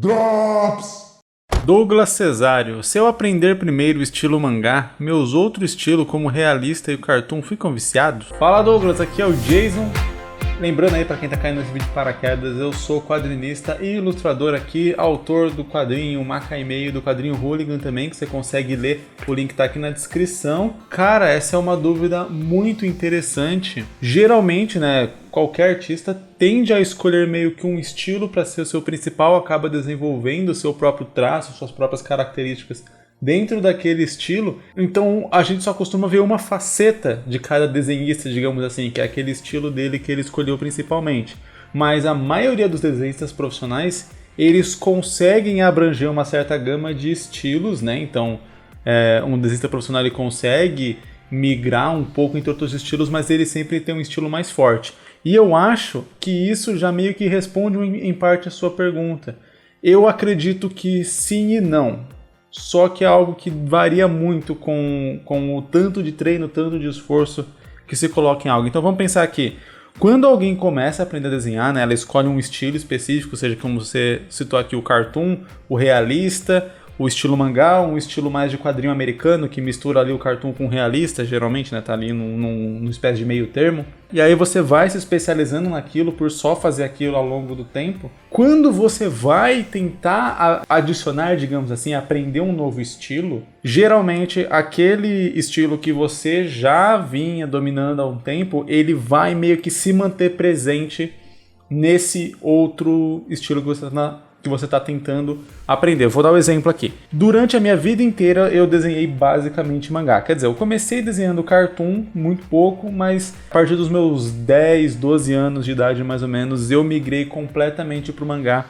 Drops! Douglas Cesário, se eu aprender primeiro o estilo mangá, meus outros estilos como realista e o cartoon ficam viciados? Fala Douglas, aqui é o Jason. Lembrando aí pra quem tá caindo nesse vídeo de paraquedas, eu sou quadrinista e ilustrador aqui, autor do quadrinho Macaimei e do quadrinho Hooligan também, que você consegue ler, o link tá aqui na descrição. Cara, essa é uma dúvida muito interessante. Geralmente, né, qualquer artista tende a escolher meio que um estilo para ser o seu principal, acaba desenvolvendo o seu próprio traço, suas próprias características dentro daquele estilo. Então a gente só costuma ver uma faceta de cada desenhista, digamos assim, que é aquele estilo dele que ele escolheu principalmente. Mas a maioria dos desenhistas profissionais, eles conseguem abranger uma certa gama de estilos, né? Então um desenhista profissional ele consegue migrar um pouco entre outros estilos, mas ele sempre tem um estilo mais forte. E eu acho que isso já meio que responde em parte a sua pergunta. Eu acredito que sim e não. Só que é algo que varia muito com o tanto de treino, tanto de esforço que se coloca em algo. Então vamos pensar aqui. Quando alguém começa a aprender a desenhar, né, ela escolhe um estilo específico, seja como você citou aqui o cartoon, o realista, o estilo mangá, um estilo mais de quadrinho americano que mistura ali o cartoon com o realista, geralmente, né, tá ali numa espécie de meio termo. E aí você vai se especializando naquilo por só fazer aquilo ao longo do tempo. Quando você vai tentar adicionar, digamos assim, aprender um novo estilo, geralmente aquele estilo que você já vinha dominando há um tempo, ele vai meio que se manter presente nesse outro estilo que você está tentando aprender. Eu vou dar um exemplo aqui. Durante a minha vida inteira eu desenhei basicamente mangá. Quer dizer, eu comecei desenhando cartoon muito pouco, mas a partir dos meus 10, 12 anos de idade mais ou menos, eu migrei completamente pro mangá.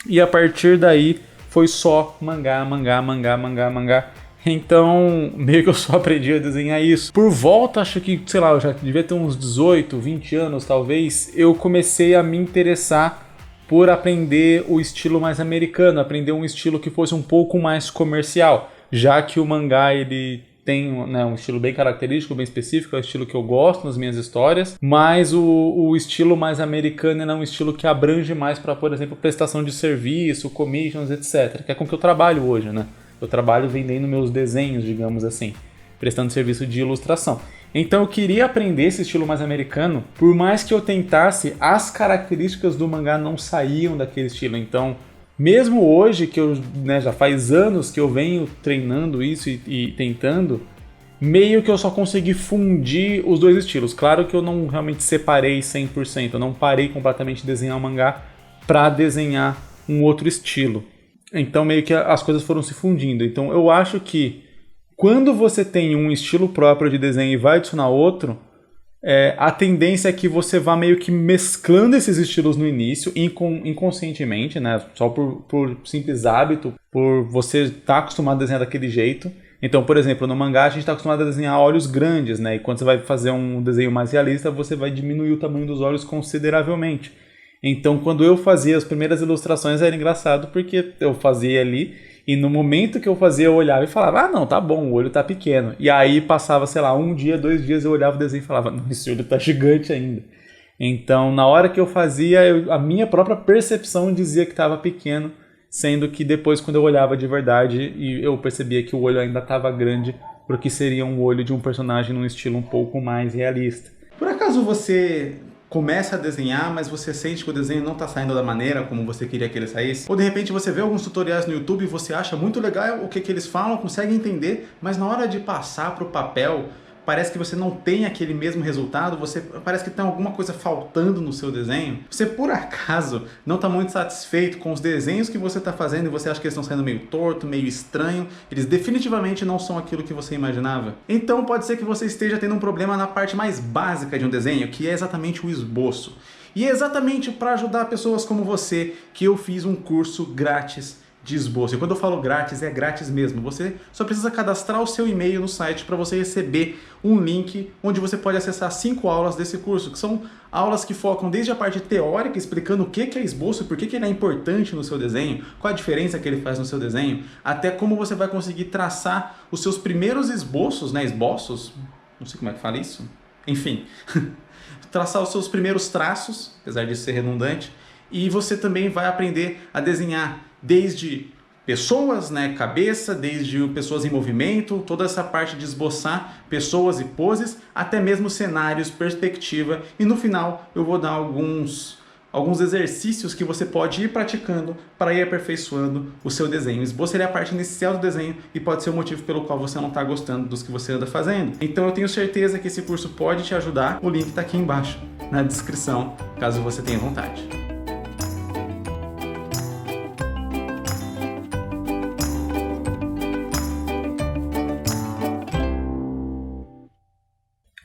E a partir daí foi só mangá, mangá, mangá, mangá, mangá. Então, meio que eu só aprendi a desenhar isso. Por volta, acho que, sei lá, eu já devia ter uns 18, 20 anos talvez, eu comecei a me interessar por aprender o estilo mais americano, aprender um estilo que fosse um pouco mais comercial, já que o mangá ele tem, né, um estilo bem característico, bem específico, é o estilo que eu gosto nas minhas histórias, mas o estilo mais americano é um estilo que abrange mais para, por exemplo, prestação de serviço, commissions, etc., que é com que eu trabalho hoje, né? Eu trabalho vendendo meus desenhos, digamos assim, prestando serviço de ilustração. Então eu queria aprender esse estilo mais americano, por mais que eu tentasse, as características do mangá não saíam daquele estilo. Então, mesmo hoje, que eu, né, já faz anos que eu venho treinando isso e tentando, meio que eu só consegui fundir os dois estilos. Claro que eu não realmente separei 100%, eu não parei completamente de desenhar o mangá para desenhar um outro estilo. Então meio que as coisas foram se fundindo. Então eu acho que quando você tem um estilo próprio de desenho e vai adicionar outro, a tendência é que você vá meio que mesclando esses estilos no início, inconscientemente, né? Só por simples hábito, por você estar acostumado a desenhar daquele jeito. Então, por exemplo, no mangá a gente está acostumado a desenhar olhos grandes, né? E quando você vai fazer um desenho mais realista, você vai diminuir o tamanho dos olhos consideravelmente. Então, quando eu fazia as primeiras ilustrações, era engraçado porque eu fazia ali e no momento que eu fazia, eu olhava e falava, ah, não, tá bom, o olho tá pequeno. E aí passava, sei lá, um dia, 2 dias, eu olhava o desenho e falava, não, esse olho tá gigante ainda. Então, na hora que eu fazia, a minha própria percepção dizia que estava pequeno, sendo que depois, quando eu olhava de verdade, eu percebia que o olho ainda estava grande, porque seria um olho de um personagem num estilo um pouco mais realista. Por acaso você começa a desenhar, mas você sente que o desenho não está saindo da maneira como você queria que ele saísse? Ou de repente você vê alguns tutoriais no YouTube e você acha muito legal o que eles falam, consegue entender, mas na hora de passar para o papel, parece que você não tem aquele mesmo resultado, parece que tem alguma coisa faltando no seu desenho. Você por acaso não está muito satisfeito com os desenhos que você está fazendo e você acha que eles estão saindo meio torto, meio estranho, eles definitivamente não são aquilo que você imaginava? Então pode ser que você esteja tendo um problema na parte mais básica de um desenho, que é exatamente o esboço. E é exatamente para ajudar pessoas como você que eu fiz um curso grátis de esboço. E quando eu falo grátis, é grátis mesmo. Você só precisa cadastrar o seu e-mail no site para você receber um link onde você pode acessar 5 aulas desse curso, que são aulas que focam desde a parte teórica, explicando o que é esboço, por que ele é importante no seu desenho, qual a diferença que ele faz no seu desenho, até como você vai conseguir traçar os seus primeiros esboços, né? Esboços? Não sei como é que fala isso. Enfim, traçar os seus primeiros traços, apesar de ser redundante, E você também vai aprender a desenhar desde pessoas, né, cabeça, desde pessoas em movimento, toda essa parte de esboçar pessoas e poses, até mesmo cenários, perspectiva. E no final eu vou dar alguns exercícios que você pode ir praticando para ir aperfeiçoando o seu desenho. Esboço é a parte inicial do desenho e pode ser o motivo pelo qual você não está gostando dos que você anda fazendo. Então eu tenho certeza que esse curso pode te ajudar. O link está aqui embaixo na descrição, caso você tenha vontade.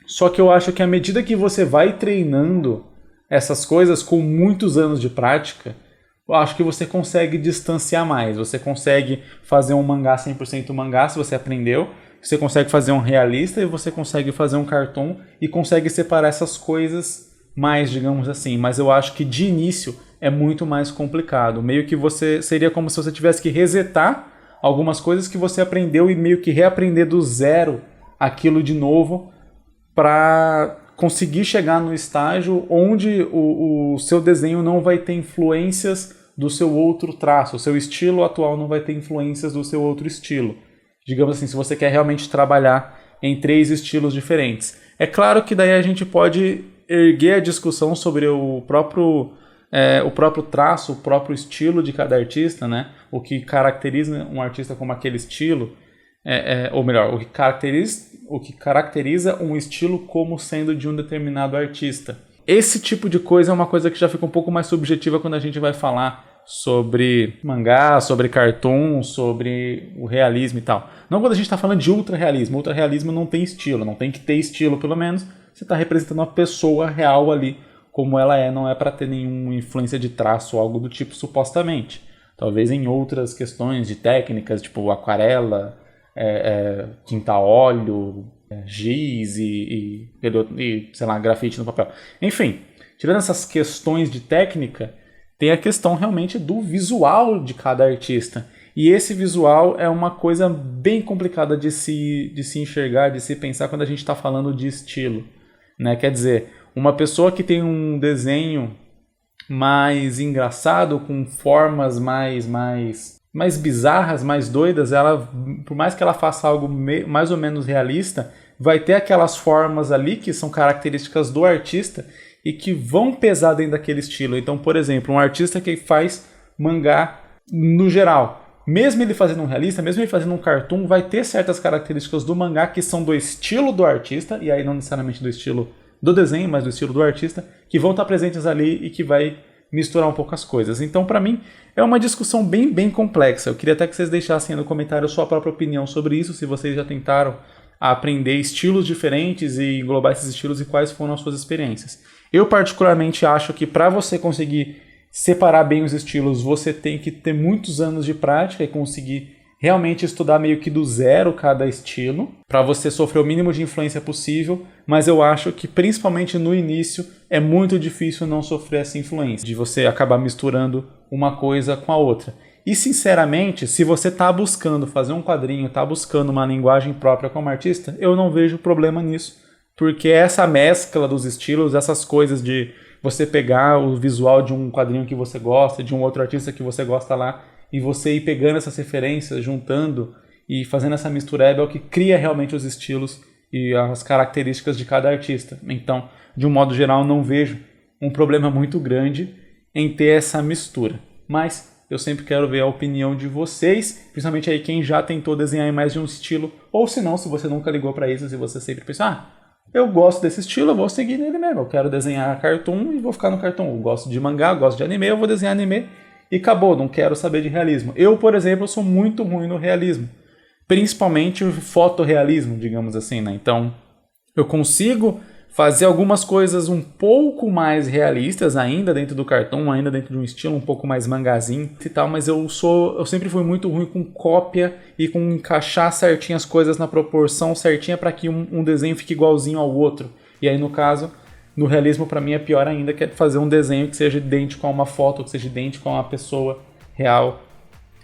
Só que eu acho que à medida que você vai treinando essas coisas com muitos anos de prática, eu acho que você consegue distanciar mais. Você consegue fazer um mangá 100% mangá se você aprendeu, você consegue fazer um realista e você consegue fazer um cartoon e consegue separar essas coisas mais, digamos assim. Mas eu acho que de início é muito mais complicado. Meio que seria como se você tivesse que resetar algumas coisas que você aprendeu e meio que reaprender do zero aquilo de novo para conseguir chegar no estágio onde o seu desenho não vai ter influências do seu outro traço, o seu estilo atual não vai ter influências do seu outro estilo. Digamos assim, se você quer realmente trabalhar em 3 estilos diferentes. É claro que daí a gente pode erguer a discussão sobre o próprio traço, o próprio estilo de cada artista, né? O que caracteriza um artista como aquele estilo, ou melhor, o que caracteriza um estilo como sendo de um determinado artista. Esse tipo de coisa é uma coisa que já fica um pouco mais subjetiva quando a gente vai falar sobre mangá, sobre cartoon, sobre o realismo e tal. Não quando a gente está falando de ultra-realismo. Ultra-realismo não tem estilo, não tem que ter estilo, pelo menos. Você está representando uma pessoa real ali, como ela é, não é para ter nenhuma influência de traço ou algo do tipo, supostamente. Talvez em outras questões de técnicas, tipo aquarela, tinta a óleo, giz e sei lá, grafite no papel. Enfim, tirando essas questões de técnica, tem a questão realmente do visual de cada artista. E esse visual é uma coisa bem complicada de se enxergar, de se pensar quando a gente está falando de estilo, né? Quer dizer, uma pessoa que tem um desenho mais engraçado, com formas mais bizarras, mais doidas, ela, por mais que ela faça algo mais ou menos realista, vai ter aquelas formas ali que são características do artista e que vão pesar dentro daquele estilo. Então, por exemplo, um artista que faz mangá no geral, mesmo ele fazendo um realista, mesmo ele fazendo um cartoon, vai ter certas características do mangá que são do estilo do artista, e aí não necessariamente do estilo do desenho, mas do estilo do artista, que vão estar presentes ali e que vai misturar um pouco as coisas. Então, para mim, é uma discussão bem complexa. Eu queria até que vocês deixassem no comentário a sua própria opinião sobre isso, se vocês já tentaram aprender estilos diferentes e englobar esses estilos e quais foram as suas experiências. Eu particularmente acho que para você conseguir separar bem os estilos, você tem que ter muitos anos de prática e conseguir realmente estudar meio que do zero cada estilo, para você sofrer o mínimo de influência possível, mas eu acho que principalmente no início é muito difícil não sofrer essa influência, de você acabar misturando uma coisa com a outra. E sinceramente, se você está buscando fazer um quadrinho, está buscando uma linguagem própria como artista, eu não vejo problema nisso, porque essa mescla dos estilos, essas coisas de você pegar o visual de um quadrinho que você gosta, de um outro artista que você gosta lá, e você ir pegando essas referências, juntando e fazendo essa mistureba é o que cria realmente os estilos e as características de cada artista. Então, de um modo geral, não vejo um problema muito grande em ter essa mistura. Mas eu sempre quero ver a opinião de vocês, principalmente aí quem já tentou desenhar em mais de um estilo, ou se não, se você nunca ligou para isso, se você sempre pensa, eu gosto desse estilo, eu vou seguir nele mesmo, eu quero desenhar cartoon e vou ficar no cartoon. Eu gosto de mangá, eu gosto de anime, eu vou desenhar anime e acabou, não quero saber de realismo. Eu, por exemplo, sou muito ruim no realismo, principalmente o fotorrealismo, digamos assim, né? Então, eu consigo fazer algumas coisas um pouco mais realistas ainda dentro do cartoon, ainda dentro de um estilo um pouco mais mangazinho e tal, mas eu sempre fui muito ruim com cópia e com encaixar certinho as coisas na proporção certinha para que um desenho fique igualzinho ao outro. E aí, no caso, no realismo, para mim é pior ainda, que é fazer um desenho que seja idêntico a uma foto, que seja idêntico a uma pessoa real.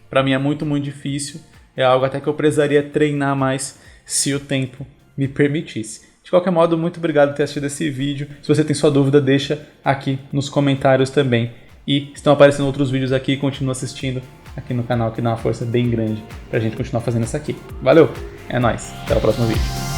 Para mim é muito difícil, é algo até que eu precisaria treinar mais se o tempo me permitisse. De qualquer modo, muito obrigado por ter assistido esse vídeo. Se você tem sua dúvida, deixa aqui nos comentários também. E estão aparecendo outros vídeos aqui, continua assistindo aqui no canal, que dá uma força bem grande pra gente continuar fazendo isso aqui. Valeu, é nóis, até o próximo vídeo.